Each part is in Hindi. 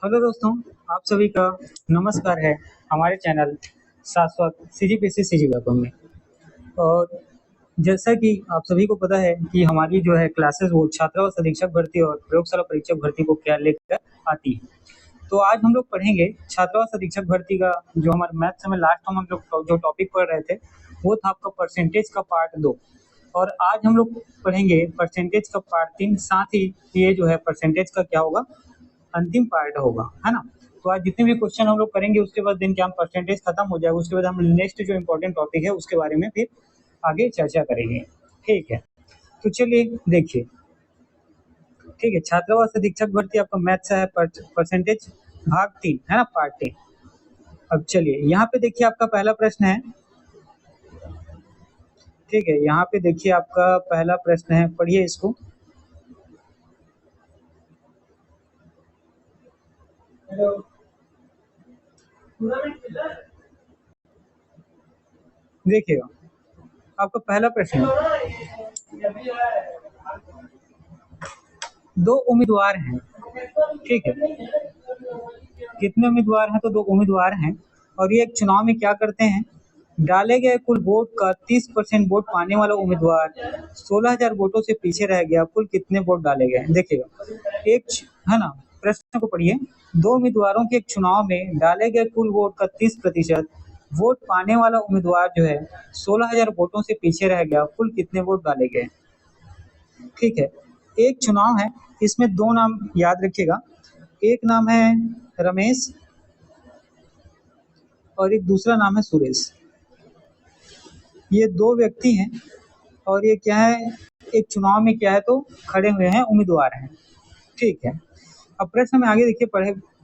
हेलो दोस्तों, आप सभी का नमस्कार है हमारे चैनल शाश्वत सीजीपीएससी सीजी में। और जैसा कि आप सभी को पता है कि हमारी जो है क्लासेस वो छात्रावास अधीक्षक भर्ती और प्रयोगशाला परीक्षक भर्ती को क्या लेकर आती है। तो आज हम लोग पढ़ेंगे छात्रावास अधीक्षक भर्ती का जो हमारे मैथ्स में लास्ट हम लोग जो टॉपिक पढ़ रहे थे वो था आपका परसेंटेज का पार्ट 2। और आज हम लोग पढ़ेंगे परसेंटेज का पार्ट 3। साथ ही ये जो है परसेंटेज का क्या होगा, अंतिम पार्ट होगा, है ना। तो आज जितने भी क्वेश्चन हम लोग करेंगे उसके बाद दिन क्या हम परसेंटेज खत्म हो जाएगा, उसके बाद हम नेक्स्ट जो इम्पोर्टेंट टॉपिक है उसके बारे में फिर आगे चर्चा करेंगे। ठीक है, तो चलिए देखिए। ठीक है, छात्रावास अधीक्षक भर्ती आपका मैथ्स है परसेंटेज भाग 3, है ना, पार्ट 3। अब चलिए यहाँ पे देखिए आपका पहला प्रश्न है। ठीक है, यहाँ पे देखिए आपका पहला प्रश्न है, पढ़िए इसको। देखिएगा आपका पहला प्रश्न है, दो उम्मीदवार हैं। ठीक है, कितने उम्मीदवार हैं? तो दो उम्मीदवार हैं और ये एक चुनाव में क्या करते हैं, डाले गए कुल वोट का 30% वोट पाने वाला उम्मीदवार 16,000 वोटों से पीछे रह गया। कुल कितने वोट डाले गए? देखिएगा है ना, प्रश्न को पढ़िए। दो उम्मीदवारों के एक चुनाव में डाले गए कुल वोट का 30% वोट पाने वाला उम्मीदवार जो है 16,000 वोटों से पीछे रह गया। कुल कितने वोट डाले गए? ठीक है, एक चुनाव है, इसमें दो नाम याद रखिएगा। एक नाम है रमेश और एक दूसरा नाम है सुरेश। ये दो व्यक्ति हैं और ये क्या है, एक चुनाव में क्या है तो खड़े हुए हैं, उम्मीदवार हैं। ठीक है, अब प्रश्न में आगे देखिए,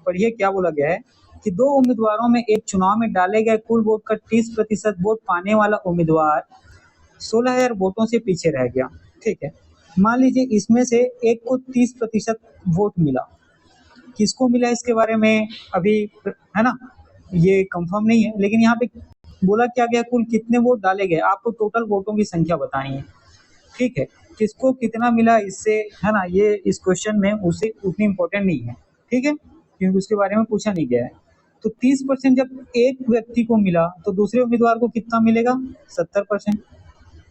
पढ़िए क्या बोला गया है कि दो उम्मीदवारों में एक चुनाव में डाले गए कुल वोट का 30% वोट पाने वाला उम्मीदवार 16,000 वोटों से पीछे रह गया। ठीक है, मान लीजिए इसमें से एक को 30% वोट मिला। किसको मिला इसके बारे में अभी, है ना, ये कंफर्म नहीं है, लेकिन यहाँ पे बोला क्या गया, कुल कितने वोट डाले गए, आपको टोटल वोटों की संख्या बतानी है। ठीक है, किसको कितना मिला इससे, है ना, ये इस क्वेश्चन में उसे उतनी इंपॉर्टेंट नहीं है। ठीक है, क्योंकि उसके बारे में पूछा नहीं गया है। तो 30% जब एक व्यक्ति को मिला तो दूसरे उम्मीदवार को कितना मिलेगा? 70%।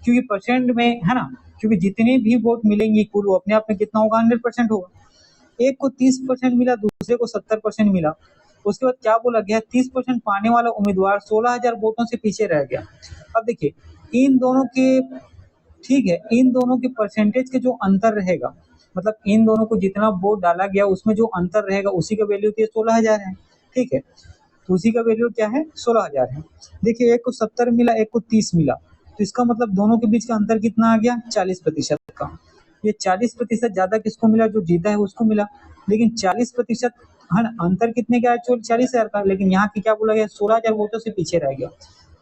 क्योंकि परसेंट में, है ना, क्योंकि जितने भी वोट मिलेंगे कुल वो अपने आप में कितना होगा? 100% होगा। एक को 30% मिला, दूसरे को 70% मिला। उसके बाद क्या बोला गया, 30% पाने वाला उम्मीदवार 16,000 वोटों से पीछे रह गया। अब देखिए इन दोनों के, ठीक है, इन दोनों के परसेंटेज के जो अंतर रहेगा, मतलब इन दोनों को जितना वोट डाला गया उसमें जो अंतर रहेगा उसी का वैल्यू तो 16,000 है। ठीक है, तो उसी का वैल्यू क्या है? 16,000 है। देखिए एक को 70 मिला, एक को 30 मिला, तो इसका मतलब दोनों के बीच का अंतर कितना आ गया? 40% का। ये 40% ज्यादा किसको मिला? जो जीता है उसको मिला। लेकिन 40%, है ना, अंतर कितने का है? 40,000 का। लेकिन यहाँ की क्या बोला गया? 16,000 वोटों से पीछे रह गया।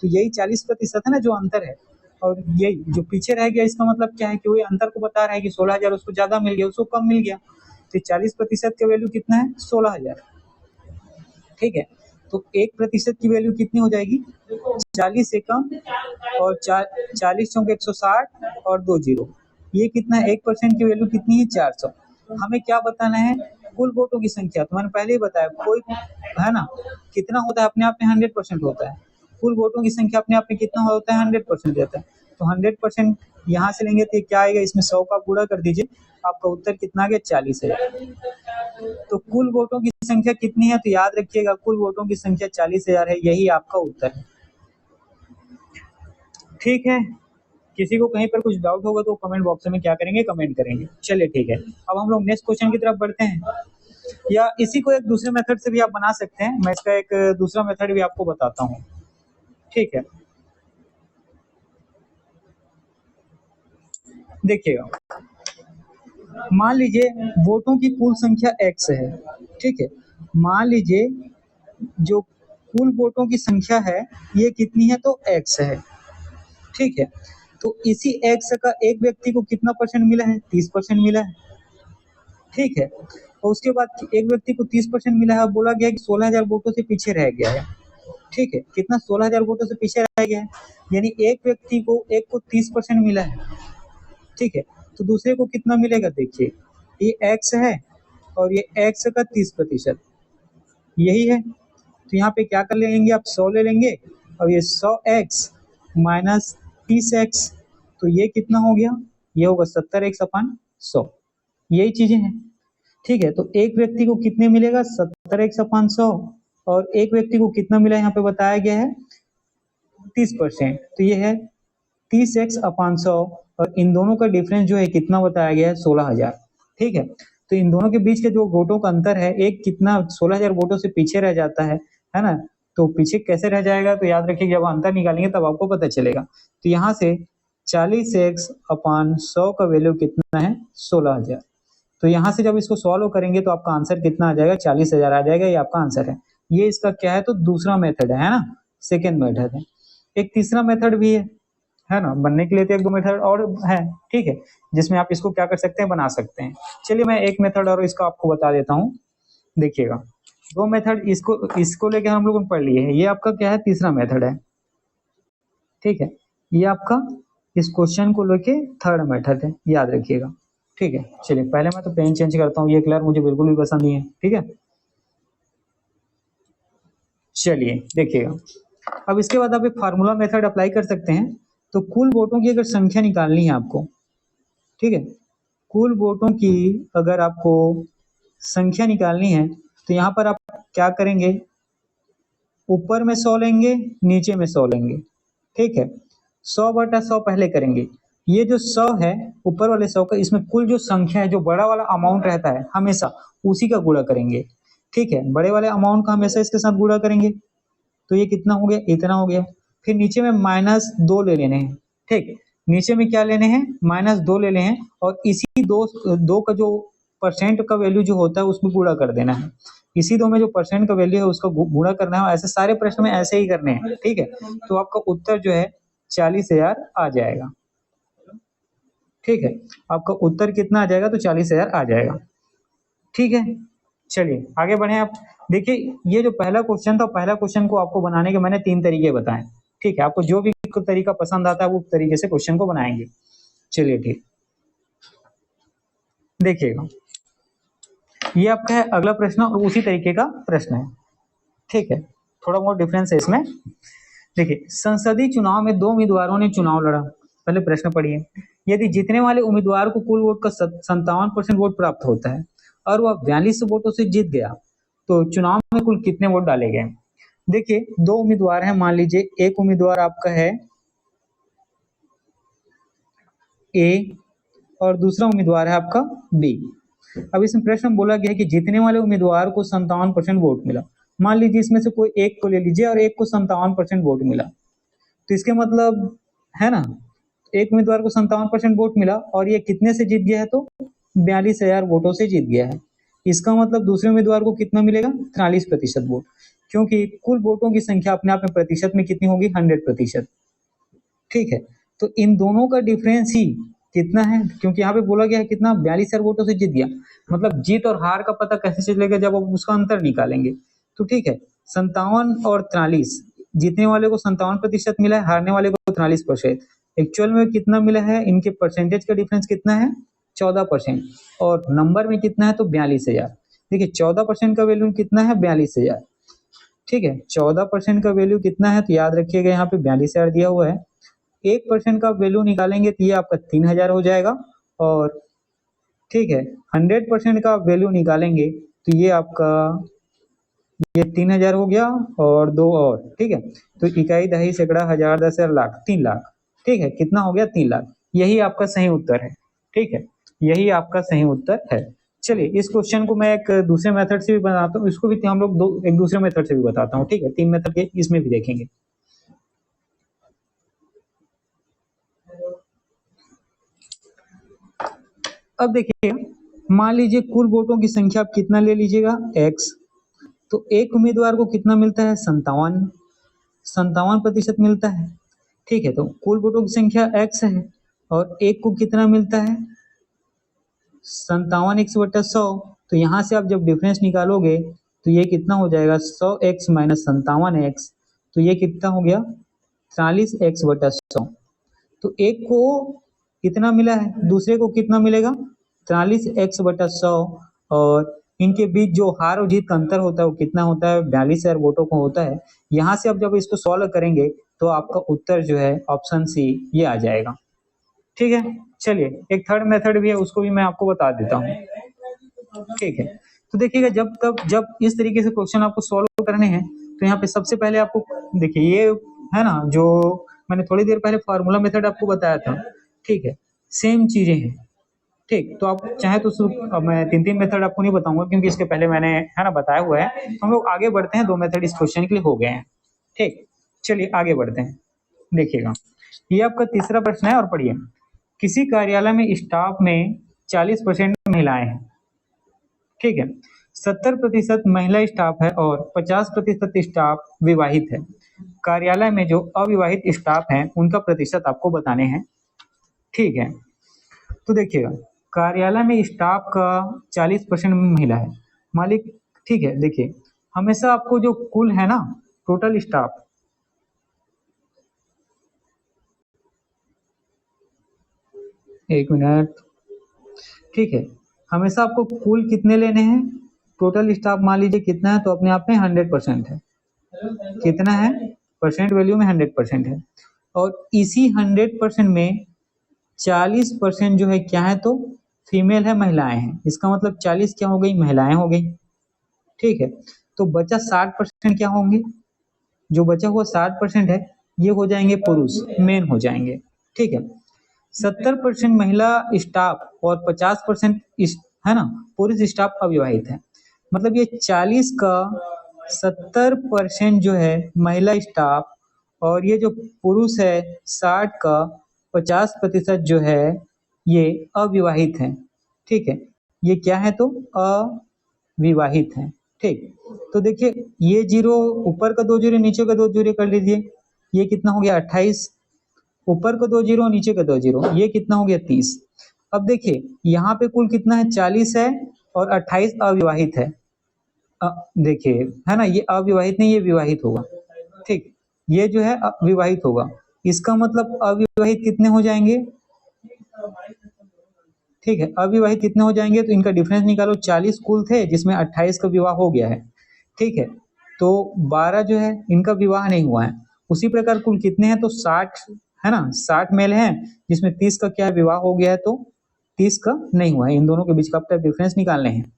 तो यही 40% है ना जो अंतर है, और यही जो पीछे रह गया इसका मतलब क्या है कि वही अंतर को बता रहा है कि 16,000 उसको ज्यादा मिल गया, उसको कम मिल गया। तो 40% का वैल्यू कितना है? 16,000। ठीक है, तो 1% की वैल्यू कितनी हो जाएगी? 40 से कम, और 40 चौके 160 और 2 जीरो, ये कितना है? 1% की वैल्यू कितनी है? 400। हमें क्या बताना है? कुल वोटों की संख्या। तो मैंने पहले ही बताया, कोई, है ना, कितना होता है अपने आप में? 100% होता है। कुल वोटों की संख्या अपने आप में कितना होता है? 100% रहता है। तो 100% यहाँ से लेंगे तो क्या आएगा? इसमें 100 का गुणा कर दीजिए, आपका उत्तर कितना आ गया? 40,000। तो कुल वोटों की संख्या कितनी है? तो याद रखिएगा कुल वोटों की संख्या 40,000 है, यही आपका उत्तर है। ठीक है, किसी को कहीं पर कुछ डाउट होगा तो कमेंट बॉक्स में क्या करेंगे? कमेंट करेंगे। चलिए ठीक है, अब हम लोग नेक्स्ट क्वेश्चन की तरफ बढ़ते हैं, या इसी को एक दूसरे मेथड से भी आप बना सकते हैं। मैं इसका एक दूसरा मेथड भी आपको बताता हूँ। ठीक है, देखिएगा, मान लीजिए वोटों की कुल संख्या x है। ठीक है, मान लीजिए जो कुल वोटों की संख्या है ये कितनी है? तो x है। ठीक है, तो इसी x का एक व्यक्ति को कितना परसेंट मिला है? 30% मिला है। ठीक है, और उसके बाद एक व्यक्ति को 30% मिला है, बोला गया कि 16,000 वोटों से पीछे रह गया है। ठीक है, कितना? 16,000 वोटों से पीछे रह गया है, यानी एक व्यक्ति को, एक को 30% मिला है। ठीक है, तो दूसरे को कितना मिलेगा? देखिए ये x है और ये x का 30%, यही है। तो यहाँ पे क्या कर लेंगे, आप 100 ले लेंगे और ये 100x माइनस 30x, तो ये कितना हो गया, ये होगा 70x अपन 100। यही चीजें हैं। ठीक है, तो एक व्यक्ति को कितने मिलेगा, 70x अपन 100, और एक व्यक्ति को कितना मिला यहाँ पे बताया गया है 30%, तो ये है 30x अपन 100, और इन दोनों का डिफरेंस जो है कितना बताया गया है 16,000। ठीक है, तो इन दोनों के बीच के जो वोटों का अंतर है, एक कितना 16,000 वोटों से पीछे रह जाता है ना। तो पीछे कैसे रह जाएगा, तो याद रखिए जब अंतर निकालेंगे तब आपको पता चलेगा। तो यहाँ से 40x अपन 100 का वैल्यू कितना है 16,000। तो यहाँ से जब इसको सॉल्व करेंगे तो आपका आंसर कितना आ जाएगा, 40,000 आ जाएगा। ये आपका आंसर है। ये इसका क्या है, तो दूसरा मेथड है ना, सेकेंड मेथड है। एक तीसरा मेथड भी है ना, बनने के लिए तो एक दो मेथड और है। ठीक है, जिसमें आप इसको क्या कर सकते हैं, बना सकते हैं। चलिए मैं एक मेथड और इसका आपको बता देता हूँ, देखिएगा। दो मेथड इसको लेके हम लोगों ने पढ़ लिए है। ये आपका क्या है, तीसरा मेथड है। ठीक है, ये आपका इस क्वेश्चन को लेके थर्ड मेथड है, याद रखिएगा। ठीक है, चलिए पहले मैं तो पेन चेंज करता हूँ, ये कलर मुझे बिल्कुल भी पसंद नहीं है। ठीक है, चलिए देखिएगा। अब इसके बाद आप एक फार्मूला मेथड अप्लाई कर सकते हैं। तो कुल वोटों की अगर संख्या निकालनी है आपको, ठीक है, कुल वोटों की अगर आपको संख्या निकालनी है तो यहाँ पर आप क्या करेंगे, ऊपर में 100 लेंगे, नीचे में 100 लेंगे। ठीक है, 100/100 पहले करेंगे। ये जो 100 है ऊपर वाले 100 का, इसमें कुल जो संख्या है, जो बड़ा वाला अमाउंट रहता है हमेशा उसी का गुणा करेंगे। ठीक है, बड़े वाले अमाउंट का हमेशा इसके साथ गुणा करेंगे। तो ये कितना हो गया, इतना हो गया। फिर नीचे में -2 ले लेने हैं। ठीक, नीचे में क्या लेने हैं, -2 ले लेने हैं, और इसी दो का जो परसेंट का वैल्यू जो होता है उसमें गुणा कर देना है। इसी दो में जो परसेंट का वैल्यू है उसका गुणा करना है। ऐसे सारे प्रश्न में ऐसे ही करने हैं। ठीक है, तो आपका उत्तर जो है 40,000 आ जाएगा। ठीक है, आपका उत्तर कितना आ जाएगा, तो 40,000 आ जाएगा। ठीक है, चलिए आगे बढ़े। आप देखिए, ये जो पहला क्वेश्चन था, पहला क्वेश्चन को आपको बनाने के मैंने 3 तरीके बताए। ठीक है, आपको जो भी तरीका पसंद आता है वो तरीके से क्वेश्चन को बनाएंगे। चलिए ठीक, देखिएगा ये आपका है अगला प्रश्न, और उसी तरीके का प्रश्न है। ठीक है, थोड़ा बहुत डिफरेंस है इसमें। देखिए, संसदीय चुनाव में 2 उम्मीदवारों ने चुनाव लड़ा। पहले प्रश्न पढ़िए। यदि जीतने वाले उम्मीदवार को कुल वोट का 57% वोट प्राप्त होता है और वह 42 वोटों से जीत गया, तो चुनाव में कुल कितने वोट डाले गए। देखिए, 2 उम्मीदवार हैं। मान लीजिए एक उम्मीदवार आपका है ए और दूसरा उम्मीदवार है आपका बी। अब इसमें प्रश्न बोला गया है कि जीतने वाले उम्मीदवार को 57% वोट मिला। मान लीजिए इसमें से कोई एक को ले लीजिए और एक को 57% वोट मिला, तो इसके मतलब है ना, एक उम्मीदवार को 57% वोट मिला और ये कितने से जीत गया है, तो 42,000 वोटों से जीत गया है। इसका मतलब दूसरे उम्मीदवार को कितना मिलेगा, 43% वोट, क्योंकि कुल वोटों की संख्या अपने आप में प्रतिशत में कितनी होगी, 100%। ठीक है, तो इन दोनों का डिफरेंस ही कितना है, क्योंकि यहाँ पे बोला गया है कितना, 42,000 वोटों से जीत गया। मतलब जीत और हार का पता कैसे चलेगा, जब आप उसका अंतर निकालेंगे। तो ठीक है, 57 और 43, जीतने वाले को 57% मिला है, हारने वाले को 43%। एक्चुअल में कितना मिला है, इनके परसेंटेज का डिफरेंस कितना है, 14%, और नंबर में कितना है, तो 42,000। देखिए 14% का वैल्यू कितना है, 42,000। ठीक है, 14% का वैल्यू कितना है, तो याद रखिएगा यहाँ पे 42,000 दिया हुआ है। 1% का वैल्यू निकालेंगे तो ये आपका 3,000 हो जाएगा। और ठीक है, 100% का वैल्यू निकालेंगे तो ये आपका, ये 3,000 हो गया और 2 और। ठीक है, तो इकाई, दहाई, सैकड़ा, हजार, दस हजार, लाख, 3 लाख। ठीक है, कितना हो गया, 3 लाख। यही आपका सही उत्तर है। ठीक है, यही आपका सही उत्तर है। चलिए इस क्वेश्चन को मैं एक दूसरे मेथड से भी बनाता हूँ, इसको भी हम लोग एक दूसरे मेथड से भी बताता हूँ। ठीक है, 3 मेथड के इसमें भी देखेंगे। अब देखिए, मान लीजिए कुल वोटों की संख्या आप कितना ले लीजिएगा, x। तो एक उम्मीदवार को कितना मिलता है, 57% मिलता है। ठीक है, तो कुल वोटों की संख्या x है और एक को कितना मिलता है, 57x/100। तो यहाँ से आप जब डिफरेंस निकालोगे तो ये कितना हो जाएगा, 100x माइनस 57x, तो ये कितना हो गया, 43x/100। तो एक को कितना मिला है, दूसरे को कितना मिलेगा, 43x/100, और इनके बीच जो हार और जीत का अंतर होता है वो कितना होता है, 42,000 वोटों को होता है। यहाँ से अब जब इसको सॉल्व करेंगे तो आपका उत्तर जो है ऑप्शन सी ये आ जाएगा। ठीक है, चलिए एक थर्ड मेथड भी है, उसको भी मैं आपको बता देता हूँ। ठीक है, तो देखिएगा जब इस तरीके से क्वेश्चन आपको सॉल्व करने हैं तो यहाँ पे सबसे पहले आपको देखिए ये है ना, जो मैंने थोड़ी देर पहले फार्मूला मेथड आपको बताया था, ठीक है, सेम चीजें हैं। ठीक, तो आप चाहे तो अब मैं 3 मेथड आपको नहीं बताऊंगा क्योंकि इसके पहले मैंने है ना बताया हुआ है। तो हम लोग आगे बढ़ते हैं, 2 मेथड इस क्वेश्चन के लिए हो गए हैं। ठीक, चलिए आगे बढ़ते हैं। देखिएगा ये आपका तीसरा प्रश्न है और पढ़िए। किसी कार्यालय में स्टाफ में 40% महिलाएं हैं, ठीक है, 70% महिला स्टाफ है और 50% स्टाफ विवाहित है। कार्यालय में जो अविवाहित स्टाफ है उनका प्रतिशत आपको बताने हैं। ठीक है, तो देखिएगा कार्यालय में स्टाफ का 40% महिला है, मालिक। ठीक है, देखिए हमेशा आपको जो कुल है ना टोटल स्टाफ, एक मिनट, ठीक है, हमेशा आपको कुल कितने लेने हैं, टोटल स्टाफ मान लीजिए कितना है तो अपने आप में 100% है। कितना है, परसेंट वैल्यू में 100% है। और इसी 100% में 40% जो है क्या है तो फीमेल है, महिलाएं हैं। इसका मतलब 40 क्या हो गई, महिलाएं हो गई। ठीक है, तो बचा 60% क्या होंगे, जो बचा हुआ 60% है ये हो जाएंगे पुरुष, मेन हो जाएंगे। ठीक है, 70% महिला स्टाफ और 50% है ना पुरुष स्टाफ अविवाहित है। मतलब ये 40 का 70% जो है महिला स्टाफ और ये जो पुरुष है 60 का 50% जो है ये अविवाहित है। ठीक है, ये क्या है तो अविवाहित है। ठीक, तो देखिए ये जीरो, ऊपर का 2 जीरो नीचे का 2 जीरो कर लीजिए, ये कितना हो गया 28। ऊपर का 2 जीरो नीचे का 2 जीरो, ये कितना हो गया 30। अब देखिए यहाँ पे कुल कितना है 40 है और 28 अविवाहित है। देखिए है ना, ये अविवाहित नहीं, ये विवाहित होगा। ठीक, ये जो है विवाहित होगा, इसका मतलब अविवाहित कितने हो जाएंगे। ठीक है, अविवाहित कितने हो जाएंगे तो इनका डिफरेंस निकालो। 40 कुल थे जिसमें 28 का विवाह हो गया है। ठीक है, तो 12 जो है इनका विवाह नहीं हुआ है। उसी प्रकार कुल कितने हैं तो 60 है ना, 60 मेल हैं जिसमें 30 का क्या विवाह हो गया है तो 30 का नहीं हुआ है। इन दोनों के बीच का आपको डिफरेंस निकालने हैं।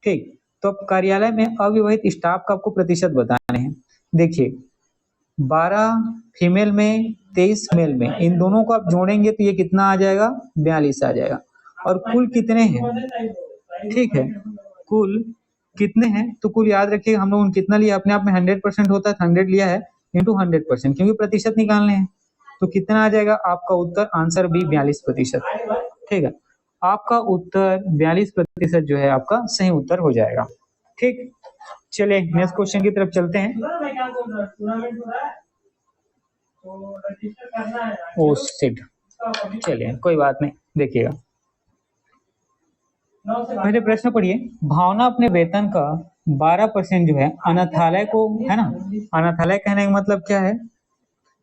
ठीक, तो अब कार्यालय में अविवाहित स्टाफ का आपको प्रतिशत बताने हैं। देखिए 12 फीमेल में 23 मेल में, इन दोनों को आप जोड़ेंगे तो ये कितना आ जाएगा 42 आ जाएगा। और कुल कितने हैं, ठीक है, कुल कितने हैं तो कुल याद रखिए हम लोगों ने कितना लिया, अपने आप में 100% होता है, 100 लिया है इंटू 100%, क्योंकि प्रतिशत निकालने हैं। तो कितना आ जाएगा आपका उत्तर, आंसर बी 42%। ठीक है, आपका उत्तर 42% जो है आपका सही उत्तर हो जाएगा। ठीक, चलिए नेक्स्ट क्वेश्चन की तरफ चलते हैं। ओ शिट, चलिए कोई बात नहीं, देखिएगा पहले प्रश्न पढ़िए। भावना अपने वेतन का 12% जो है अनाथालय को, है ना, अनाथालय कहने का मतलब क्या है,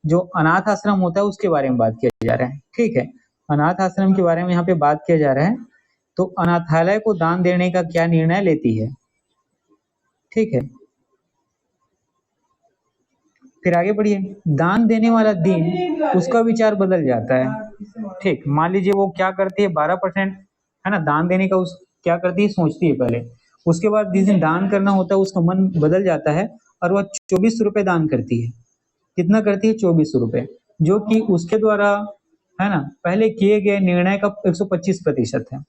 जो अनाथ आश्रम होता है उसके बारे में बात किया जा रहा है। ठीक है, अनाथ आश्रम के बारे में यहाँ पे बात किया जा रहा है। तो अनाथालय को दान देने का क्या निर्णय लेती है। ठीक है, फिर आगे बढ़िए। दान देने वाला दिन उसका विचार बदल जाता है। ठीक, मान लीजिए वो क्या करती है 12% है ना दान देने का, उस क्या करती है सोचती है पहले, उसके बाद जिस दिन दान करना होता है उसका मन बदल जाता है और वह 24 रुपए दान करती है। कितना करती है 24 रुपए, जो कि उसके द्वारा है ना पहले किए गए निर्णय का 125% है।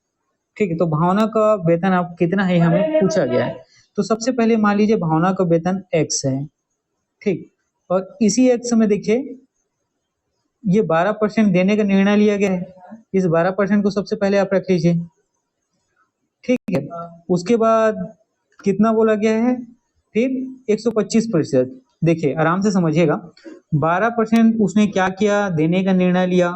ठीक है, तो भावना का वेतन आप कितना है हमें पूछा गया है। तो सबसे पहले मान लीजिए भावना का वेतन x है। ठीक, और इसी एक्स में देखिए ये 12% देने का निर्णय लिया गया है। इस 12% को सबसे पहले आप रख लीजिए। ठीक है, उसके बाद कितना बोला गया है, फिर 125%। देखिए आराम से समझिएगा, 12% उसने क्या किया, देने का निर्णय लिया।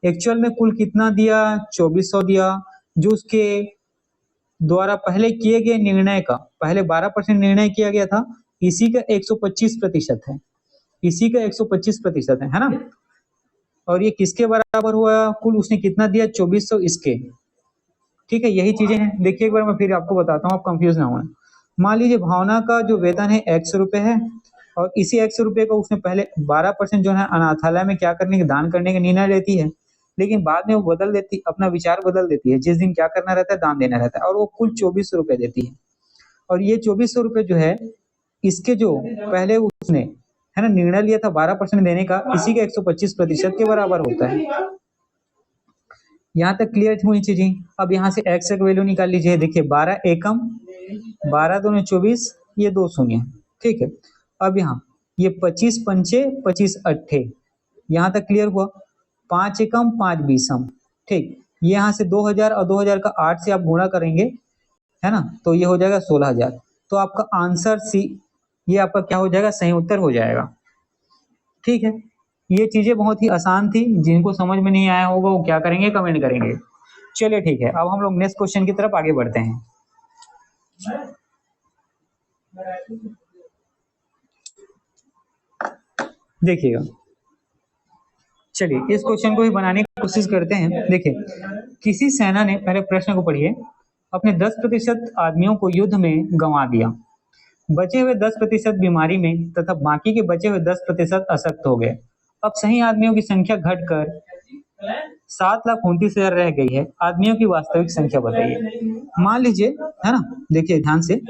एक्चुअल में कुल कितना दिया, 2400 दिया, जो उसके द्वारा पहले किए गए निर्णय का, पहले 12% निर्णय किया गया था, इसी का 125% है, इसी का 125% है ना। और ये किसके बराबर हुआ, कुल उसने कितना दिया 2400 इसके, ठीक है, यही चीजें हैं। देखिए एक बार मैं फिर आपको बताता हूँ, आप कंफ्यूज ना हों। मान लीजिए भावना का जो वेतन है X रुपए है, और इसी X रुपए को उसने पहले 12% जो है अनाथालय में क्या करने के, दान करने का निर्णय लेती है, लेकिन बाद में वो बदल देती, अपना विचार बदल देती है। जिस दिन क्या करना रहता है, दान देना रहता है, और वो कुल 2400 रुपए देती है। और ये 2400 रुपए जो है, इसके जो पहले उसने है ना निर्णय लिया था 12% देने का, इसी के 125% के बराबर होता है। यहाँ तक क्लियर हुई चीजें। अब यहाँ से x का वैल्यू निकाल लीजिए। देखिए 12 एकम, 12 दूनी 24, ये 2 शून्य, ठीक है। अब यहाँ ये 25 पंचे 25 अट्ठे, यहाँ तक क्लियर हुआ। 5 एकम 5 बीसम, ठीक। ये यहाँ से 2000 और 2000 का 8 से आप गुणा करेंगे, है ना, तो ये हो जाएगा 16,000। तो आपका आंसर सी, ये आपका क्या हो जाएगा, सही उत्तर हो जाएगा। ठीक है, ये चीजें बहुत ही आसान थी। जिनको समझ में नहीं आया होगा वो क्या करेंगे, कमेंट करेंगे। चलिए ठीक है, अब हम लोग नेक्स्ट क्वेश्चन की तरफ आगे बढ़ते हैं। देखिएगा, चलिए इस क्वेश्चन को भी बनाने की कोशिश करते हैं। देखिए, किसी सेना ने, पहले प्रश्न को पढ़िए, अपने 10% आदमियों को युद्ध में गंवा दिया। बचे हुए 10% बीमारी में तथा बाकी के बचे हुए 10% अशक्त हो गए। अब सही आदमियों की संख्या घटकर 7,29,000 रह गई है। आदमियों की वास्तविक संख्या बताइए। मान लीजिए, है ना, देखिए ध्यान से,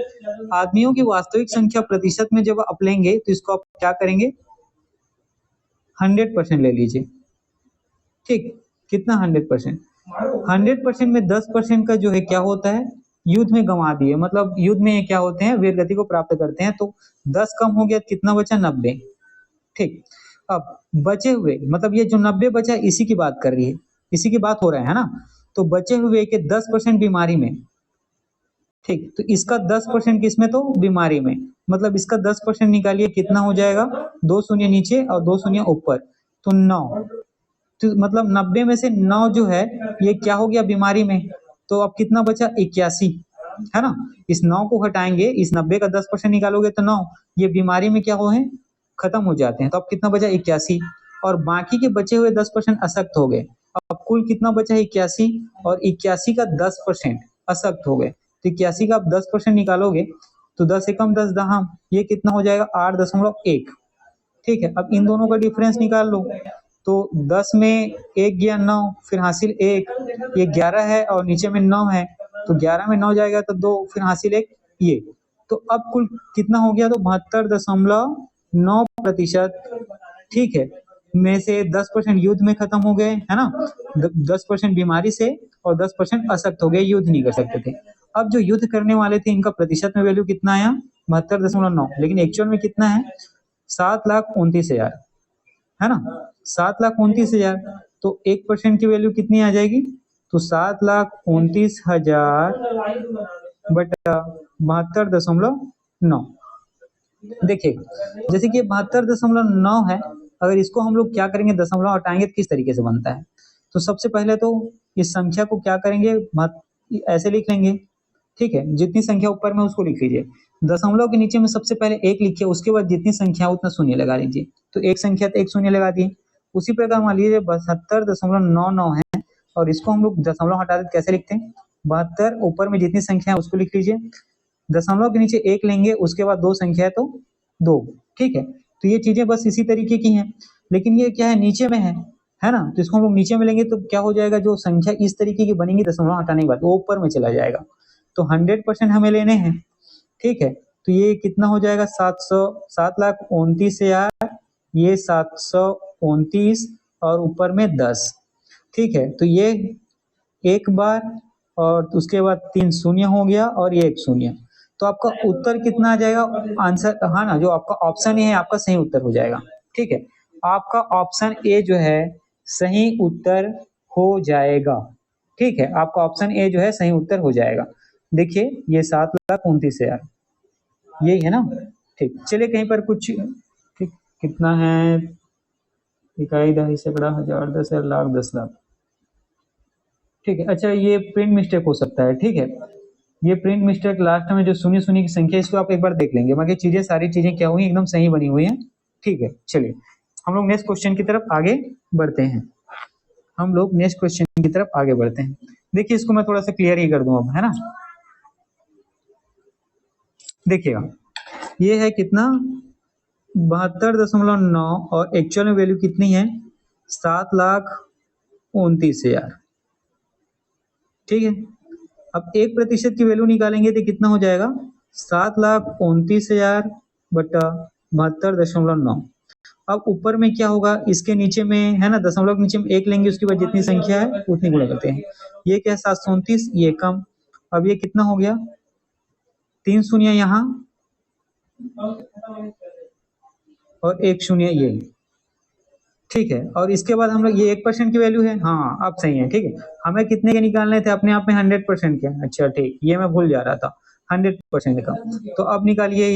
आदमियों की वास्तविक संख्या प्रतिशत में जब आप लेंगे तो इसको आप क्या करेंगे, 100% ले लीजिए। ठीक, कितना 100%? 100% में 10% का जो है क्या होता है, युद्ध में गंवा दिए, मतलब युद्ध में क्या होते हैं, वीरगति को प्राप्त करते हैं। तो 10 कम हो गया, कितना बचा, 90। ठीक, अब बचे हुए, मतलब ये जो 90 बचा, इसी की बात कर रही है, इसी की बात हो रहा है ना। तो बचे हुए के 10% बीमारी में, ठीक, तो इसका 10% किसमें, तो बीमारी में, मतलब इसका 10% निकालिए, कितना हो जाएगा, 2 शून्य नीचे और 2 शून्य ऊपर, तो 9। तो मतलब 90 में से 9 जो है ये क्या हो गया, बीमारी में। तो अब कितना बचा, 81, है ना। इस 9 को हटाएंगे, इस 90 का 10% निकालोगे तो 9, ये बीमारी में क्या हो है, खत्म हो जाते हैं। तो अब कितना बचा, 81, और बाकी के बचे हुए 10% अशक्त हो गए। अब कुल कितना बचा है, 81, और 81 का 10% अशक्त हो गए। तो 81 का आप 10% निकालोगे तो 10 एकम 10 दहाम, ये कितना हो जाएगा, 8.1। ठीक है, अब इन दोनों का डिफरेंस निकाल लो। तो 10 में 1 गया 9, फिर हासिल 1, ये 11 है और नीचे में 9 है, तो 11 में 9 जाएगा तो 2, फिर हासिल 1, ये। तो अब कुल कितना हो गया, तो 72.9%, ठीक है, में से 10% युद्ध में खत्म हो गए, है ना, 10% बीमारी से, और 10% अशक्त हो गए, युद्ध नहीं कर सकते थे। अब जो युद्ध करने वाले थे, इनका प्रतिशत में वैल्यू कितना आया, 72.9, लेकिन एक्चुअल में कितना है, 7,29,000, है ना, 7,29,000। तो 1% की वैल्यू कितनी आ जाएगी, तो 7,29,000 बटा 72.9। देखिए, जैसे कि 72.9 है, अगर इसको हम लोग क्या करेंगे, दशमलव हटाएंगे तो किस तरीके से बनता है। तो सबसे पहले तो इस संख्या को क्या करेंगे, ऐसे लिख लेंगे, ठीक है, जितनी संख्या ऊपर में उसको लिख लीजिए। दशमलव के नीचे में सबसे पहले 1 लिखिए, उसके बाद जितनी संख्या उतना शून्य लगा लीजिए। तो एक संख्या तो 1 शून्य लगा दिए। उसी प्रकार मान लीजिए 72.99 है, और इसको हम लोग दशमलव हटा देते कैसे लिखते हैं, 72 ऊपर में जितनी संख्या है उसको लिख लीजिए, दशमलव के नीचे 1 लेंगे, उसके बाद 2 संख्या है तो 2, ठीक है। तो ये चीजें बस इसी तरीके की हैं, लेकिन ये क्या है, नीचे में है ना, तो इसको हम लोग नीचे में लेंगे तो क्या हो जाएगा, जो संख्या इस तरीके की बनेगी दशमलव हटाने के बाद, वो ऊपर में चला जाएगा। तो 100% हमें लेने हैं, ठीक है। तो ये कितना हो जाएगा, 7,29,000, ये 729 और ऊपर में 10, ठीक है। तो ये एक बार, और उसके बाद 3 शून्य हो गया, और ये 1 शून्य। तो आपका उत्तर कितना आ जाएगा, आंसर, हाँ ना, जो आपका ऑप्शन ए है आपका सही उत्तर हो जाएगा, ठीक है। आपका ऑप्शन ए जो है सही उत्तर हो जाएगा, ठीक है, आपका ऑप्शन ए जो है सही उत्तर हो जाएगा। देखिए ये 7,29,000 यही है ना, ठीक। चलिए कहीं पर कुछ, ठीक, कितना है, इकाई, दहाई, सैकड़ा, हजार, 10,000, लाख, 10 लाख, ठीक है। अच्छा, ये प्रिंट मिस्टेक हो सकता है, ठीक है, ये प्रिंट मिस्टेक लास्ट में जो शून्य शून्य की संख्या, इसको आप एक बार देख लेंगे, बाकी चीजें, सारी चीजें क्या हुई, एकदम सही बनी हुई हैं, ठीक है। चलिए हम लोग नेक्स्ट क्वेश्चन की तरफ आगे बढ़ते हैं, हम लोग नेक्स्ट क्वेश्चन की तरफ आगे बढ़ते हैं। देखिए इसको मैं थोड़ा सा क्लियर ही कर दूं अब, है ना। देखिएगा ये है कितना 72.9 और एक्चुअल में वैल्यू कितनी है 7,29,000। ठीक है, अब 1% की वैल्यू निकालेंगे तो कितना हो जाएगा 7,29,000 बटा 72.9। अब ऊपर में क्या होगा इसके नीचे में है ना दशमलव के नीचे में एक लेंगे उसके बाद जितनी संख्या है उतनी गुणा करते हैं। ये क्या है 729, ये कम। अब ये कितना हो गया 3 शून्य यहाँ और 1 शून्य ये। ठीक है, और इसके बाद हम लोग ये 1% की वैल्यू है। हाँ अब सही है। ठीक है, हमें कितने के निकालने थे अपने आप में 100% के। अच्छा ठीक, ये मैं भूल जा रहा था 100% का। तो अब निकालिए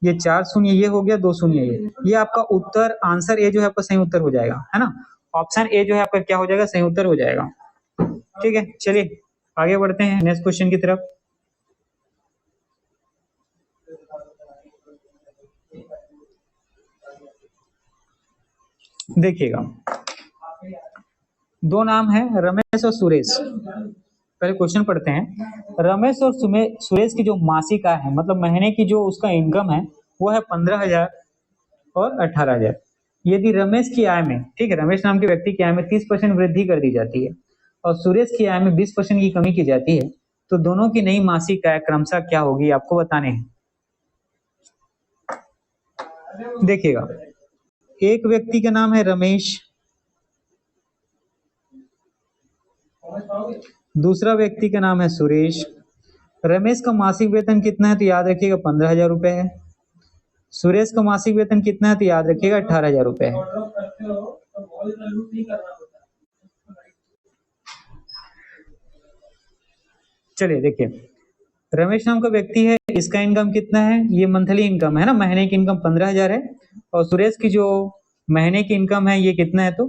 ये 4 शून्य ये हो गया 2 शून्य ये आपका उत्तर आंसर ए जो है आपका सही उत्तर हो जाएगा, है ना। ऑप्शन ए जो है आपका क्या हो जाएगा सही उत्तर हो जाएगा। ठीक है, चलिए आगे बढ़ते हैं नेक्स्ट क्वेश्चन की तरफ। देखिएगा दो नाम है रमेश और सुरेश। पहले क्वेश्चन पढ़ते हैं। रमेश और सुरेश की जो मासिक आय है मतलब महीने की जो उसका इनकम है वो है 15,000 और 18,000। यदि रमेश की आय में, ठीक है, रमेश नाम के व्यक्ति की आय में 30% वृद्धि कर दी जाती है और सुरेश की आय में 20% की कमी की जाती है तो दोनों की नई मासिक आय क्रमशः क्या होगी आपको बताने हैं। देखिएगा एक व्यक्ति का नाम है रमेश, दूसरा व्यक्ति का नाम है सुरेश। रमेश का मासिक वेतन कितना है तो याद रखिएगा 15,000 रुपए है। सुरेश का मासिक वेतन कितना है तो याद रखिएगा 18,000 रुपए है। चलिए देखिए रमेश नाम का व्यक्ति है, इसका इनकम कितना है, ये मंथली इनकम है ना, महीने की इनकम 15,000 है। और सुरेश की जो महीने की इनकम है ये कितना है तो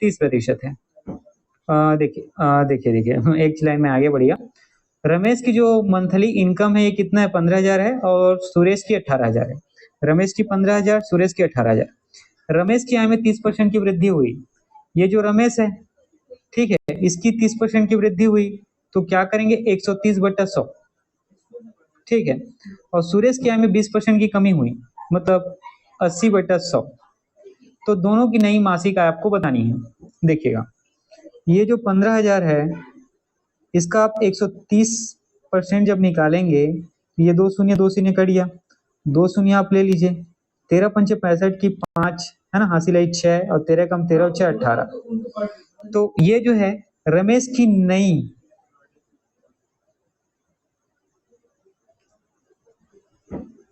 30% है। देखिए देखिए एक लाइन में आगे बढ़िया। रमेश की जो मंथली इनकम है ये कितना है 15,000 है और सुरेश की 18,000 है। रमेश की 15,000 सुरेश की 18,000। रमेश की आय में 30% की वृद्धि हुई। ये जो रमेश है ठीक है इसकी 30% की वृद्धि हुई तो क्या करेंगे 130/100। ठीक है, और सुरेश की आय में 20% की कमी हुई मतलब 80/100। तो दोनों की नई मासिक आय आपको बतानी है। देखिएगा ये जो 15,000 है इसका आप 130% जब निकालेंगे ये 2 शून्य 2 शून्य कट गया, 2 शून्य आप ले लीजिए। 13 पंचे 65 की 5 है ना, हासिल आई 6 और 13 कम 13 और 6 18। तो ये जो है रमेश की नई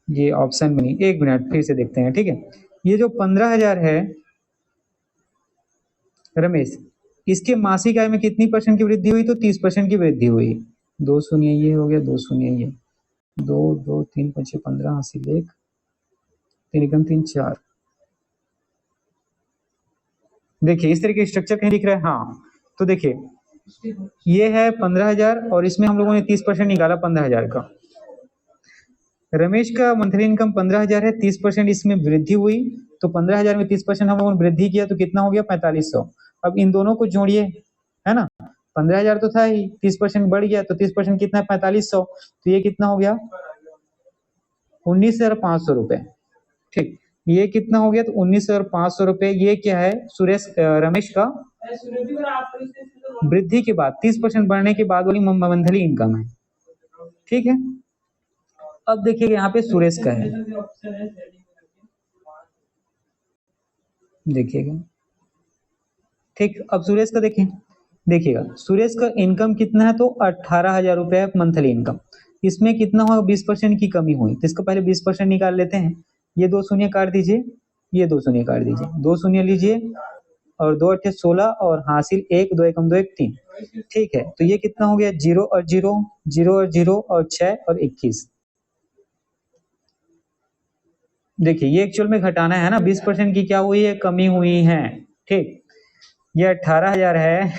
ये ऑप्शन में नहीं, एक मिनट फिर से देखते हैं। ठीक है, ये जो 15,000 है रमेश इसके मासिक आय में कितनी % की वृद्धि हुई तो 30% की वृद्धि हुई। 2 शून्य ये हो गया 2 शून्य ये 2 2 3 5 15 हासिल 1 3 एकम 3 4। देखिए इस तरह के स्ट्रक्चर कहीं दिख रहा है। हाँ तो देखिए ये है 15,000 और इसमें हम लोगों ने 30% निकाला 15,000 का। रमेश का मंथली इनकम 15,000 है, 30% इसमें वृद्धि हुई तो 15,000 में 30% हम लोगों ने वृद्धि किया तो कितना हो गया 4500। अब इन दोनों को जोड़िए, है ना, 15,000 तो था ही, 30% बढ़ गया तो 30% कितना है 4500। तो ये कितना हो गया 19,500 रुपए। ठीक, ये कितना हो गया तो 19,500 रुपए। ये क्या है सुरेश रमेश का वृद्धि के बाद 30% बढ़ने के बाद वाली मंथली इनकम है। ठीक है, अब देखिएगा यहाँ पे सुरेश का है, देखिएगा ठीक। अब सुरेश का देखें, देखिएगा सुरेश का इनकम कितना है तो 18,000 रुपए है मंथली इनकम। इसमें कितना हुआ 20% की कमी हुई तो इसको पहले 20% निकाल लेते हैं। ये 2 शून्य काट दीजिए, ये 2 शून्य काट दीजिए, 2 शून्य लीजिए और 2 8 16 और हासिल 1 2 एकम 2 1 3। ठीक है, तो ये कितना हो गया 0 और 0 0 और 0 और 6 और 21। देखिए ये एक्चुअल में घटाना है ना, 20% की क्या हुई है कमी हुई है। ठीक, ये 18,000 है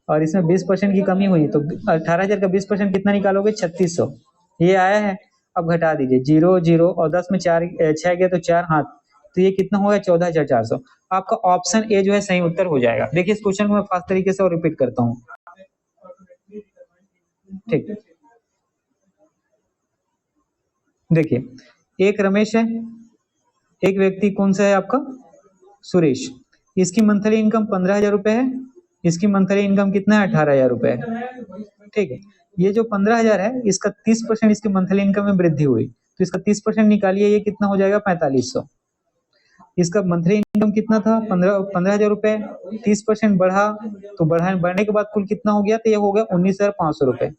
और इसमें 20% की कमी हुई तो 18,000 का 20% कितना निकालोगे 3600। ये आया है। अब घटा दीजिए 0 0 और 10 में 4 6 गया तो 4 हाथ तो ये कितना होगा 14,400। आपका ऑप्शन ए जो है सही उत्तर हो जाएगा। देखिए इस क्वेश्चन को मैं फास्ट तरीके से और रिपीट करता हूँ। ठीक, देखिए एक रमेश है, एक व्यक्ति कौन सा है आपका, सुरेश। इसकी मंथली इनकम 15,000 रुपए है, इसकी मंथली इनकम कितना है, 18,000 रुपए है। ठीक है, ये जो 15,000 है इसका 30% इसकी मंथली इनकम में वृद्धि हुई, तो इसका 30% निकालिए, ये कितना हो जाएगा, 4500। इसका मंथली इनकम कितना था, 15,000 रुपए, 30% बढ़ा, तो बढ़ने के बाद कुल कितना हो गया, तो ये हो गया 19,500 रुपए।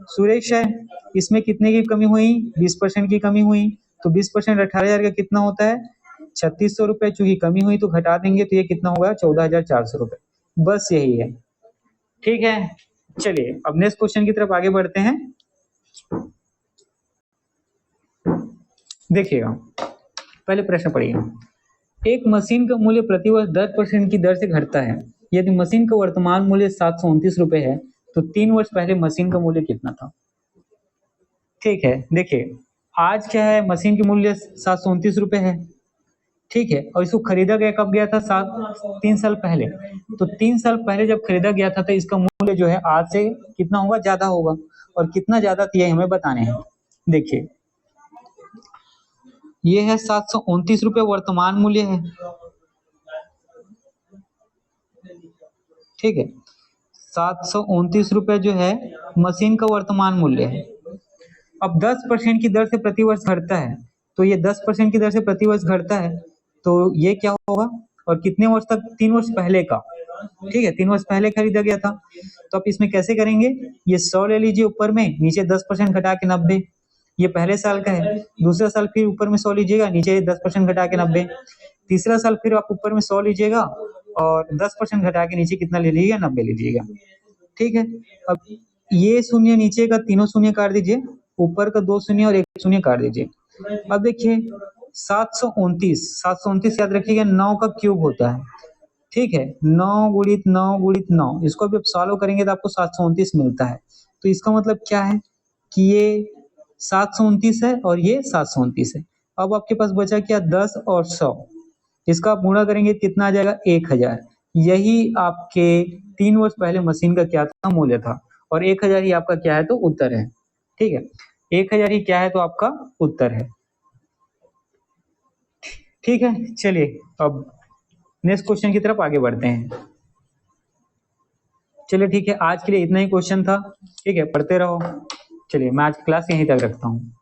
सुरेश है, इसमें कितने की कमी हुई, 20% की कमी हुई, तो 20% 18,000 का कितना होता है, 3600 रुपए। चूंकि कमी हुई तो घटा देंगे, तो ये कितना होगा, 14,400 रुपए। बस यही है। ठीक है, चलिए अब नेक्स्ट क्वेश्चन की तरफ आगे बढ़ते हैं। देखिएगा, पहले प्रश्न पढ़िए। एक मशीन का मूल्य प्रतिवर्ष 10% की दर से घटता है। यदि मशीन का वर्तमान मूल्य 729 रुपए है, तो 3 वर्ष पहले मशीन का मूल्य कितना था। ठीक है, देखिए आज क्या है, मशीन की मूल्य 729 रुपए है। ठीक है, और इसको खरीदा गया कब गया था, 3 साल पहले। तो 3 साल पहले जब खरीदा गया था, तो इसका मूल्य जो है आज से कितना होगा, ज्यादा होगा। और कितना ज्यादा था, ये हमें बताने हैं। देखिए ये है 729 रुपए वर्तमान मूल्य है। ठीक है, 729 रुपए जो है मशीन का वर्तमान मूल्य है। अब 10% की दर से प्रतिवर्ष घटता है, तो ये 10% की दर से प्रतिवर्ष घटता है, तो ये क्या होगा, और कितने वर्ष तक, 3 वर्ष पहले का। ठीक है, 3 वर्ष पहले खरीदा गया था। तो आप इसमें कैसे करेंगे, ये 100 ले लीजिए ऊपर में, नीचे 10% घटा के 90। ये पहले साल का है। दूसरा साल फिर ऊपर में 100 लीजिएगा, नीचे 10% घटा के 90। तीसरा साल फिर आप ऊपर में 100 लीजिएगा और 10% घटा के नीचे कितना ले लीजिएगा, 90 लीजिएगा। ठीक है, अब ये शून्य नीचे का तीनों शून्य काट दीजिए, ऊपर का 2 शून्य और 1 शून्य काट दीजिए। अब देखिए 729 याद रखिएगा 9 का क्यूब होता है। ठीक है, 9 गुणित 9 इसको भी आप सॉल्व करेंगे तो आपको 729 मिलता है। तो इसका मतलब क्या है कि ये 729 है और ये 729 है। अब आपके पास बचा क्या, 10 और 100। इसका आप गुणा करेंगे कितना आ जाएगा, 1000। यही आपके 3 वर्ष पहले मशीन का क्या था, मूल्य था। और 1000 ही आपका क्या है, तो उत्तर है। ठीक है, 1000 ही क्या है, तो आपका उत्तर है। ठीक है, चलिए अब नेक्स्ट क्वेश्चन की तरफ आगे बढ़ते हैं। चलिए ठीक है, आज के लिए इतना ही क्वेश्चन था। ठीक है, पढ़ते रहो। चलिए मैं आज क्लास यहीं तक रखता हूँ।